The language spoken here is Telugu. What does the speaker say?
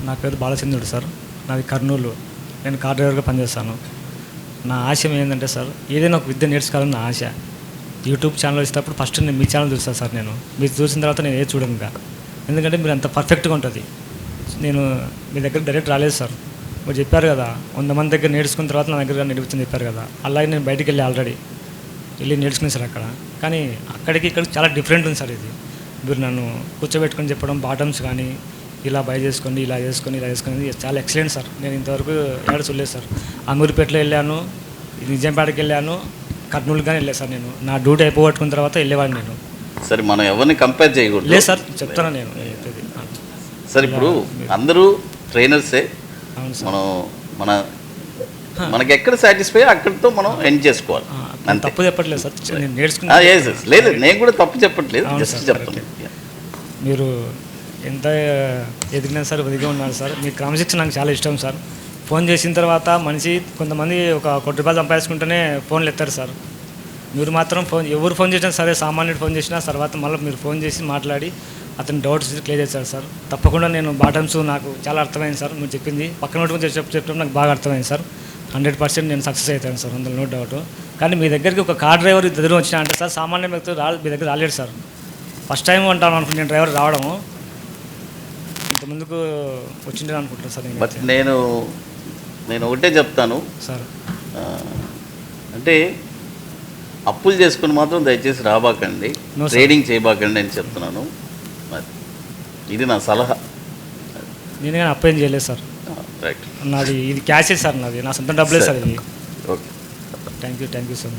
నా పేరు బాలచంద్రుడు సార్. నాది కర్నూలు. నేను కార్ డ్రైవర్గా పనిచేస్తాను. నా ఆశయం ఏంటంటే సార్, ఏదైనా ఒక విద్య నేర్చుకోవాలని నా ఆశ. యూట్యూబ్ ఛానల్ ఇచ్చినప్పుడు ఫస్ట్ నేను మీ ఛానల్ చూస్తాను సార్. మీరు చూసిన తర్వాత నేను ఏది చూడనుగా, ఎందుకంటే మీరు అంత పర్ఫెక్ట్గా ఉంటుంది. నేను మీ దగ్గర డైరెక్ట్ రాలేదు సార్. మీరు చెప్పారు కదా 100 మంది దగ్గర నేర్చుకున్న తర్వాత నా దగ్గర నేర్చుకుని చెప్పారు కదా, అలాగే నేను బయటికి ఆల్రెడీ వెళ్ళి నేర్చుకున్నాను సార్ అక్కడ. కానీ అక్కడికి ఇక్కడికి చాలా డిఫరెంట్ ఉంది సార్. ఇది మీరు నన్ను కూర్చోబెట్టుకొని చెప్పడం, బాటమ్స్ కానీ ఇలా బై చేసుకోండి, ఇలా చేసుకొని చాలా ఎక్సలెంట్ సార్. నేను ఇంతవరకు ఎక్కడ చూడలేదు సార్. అమీర్పేటలో వెళ్ళాను, నిజాంపేటకి వెళ్ళాను, కర్నూలు కానీ వెళ్ళాను సార్. నేను నా డ్యూటీ అయిపోగొట్టుకున్న తర్వాత వెళ్ళేవాడిని నేను. సరే, మనం ఎవరిని కంపేర్ చేయకూడదు. లేదు సార్, చెప్తాను నేను. సార్, ఇప్పుడు అందరూ ట్రైనర్సే. అవును సార్. మనకి ఎక్కడ సాటిస్ఫై అక్కడితో మనం ఎండ్ చేసుకోవాలి. తప్పు చెప్పట్లేదు సార్, నేను నేర్చుకున్నా. లేదు, నేను కూడా తప్పు చెప్పట్లేదు, జస్ట్ చెప్తాను. మీరు ఎంత ఎదిగినా సార్ ఒదిగా ఉన్నారు సార్. మీ క్రమశిక్షణ నాకు చాలా ఇష్టం సార్. ఫోన్ చేసిన తర్వాత కొంతమంది ఒక ₹1 సంపాదించుకుంటేనే ఫోన్లు ఎత్తారు సార్. మీరు మాత్రం ఎవరు ఫోన్ చేసినా సరే, సామాన్యుడు ఫోన్ చేసినా తర్వాత మళ్ళీ మీరు ఫోన్ చేసి మాట్లాడి అతని డౌట్స్ క్లియర్ చేశారు సార్. తప్పకుండా నేను బాటమ్స్ నాకు చాలా అర్థమైంది సార్. మీరు చెప్పింది పక్కన చెప్పడం నాకు బాగా అర్థమైంది సార్. 100% నేను సక్సెస్ అవుతాను సార్, అందులో నో డౌట్. కానీ మీ దగ్గరికి ఒక కార్ డ్రైవర్ దగ్గర వచ్చినా అంటే సార్, సామాన్య వ్యక్తులు మీ దగ్గర రాలేడు సార్. ఫస్ట్ టైం అంటాను అనుకుంటే నేను డ్రైవర్ రావడము, ఇంతకుముందుకు వచ్చిండే అనుకుంటాను సార్. బట్ నేను ఒకటే చెప్తాను సార్, అంటే అప్పులు చేసుకుని మాత్రం దయచేసి రాబాకండి, ట్రేడింగ్ చేయబాకండి అని చెప్తున్నాను. ఇది నా సలహా. నేను కానీ అప్పు ఏం చేయలేదు సార్. రైట్. నాది ఇది క్యాషే సార్, నాది నా సొంత డబ్బులే సార్ ఇది. Okay, thank you so much.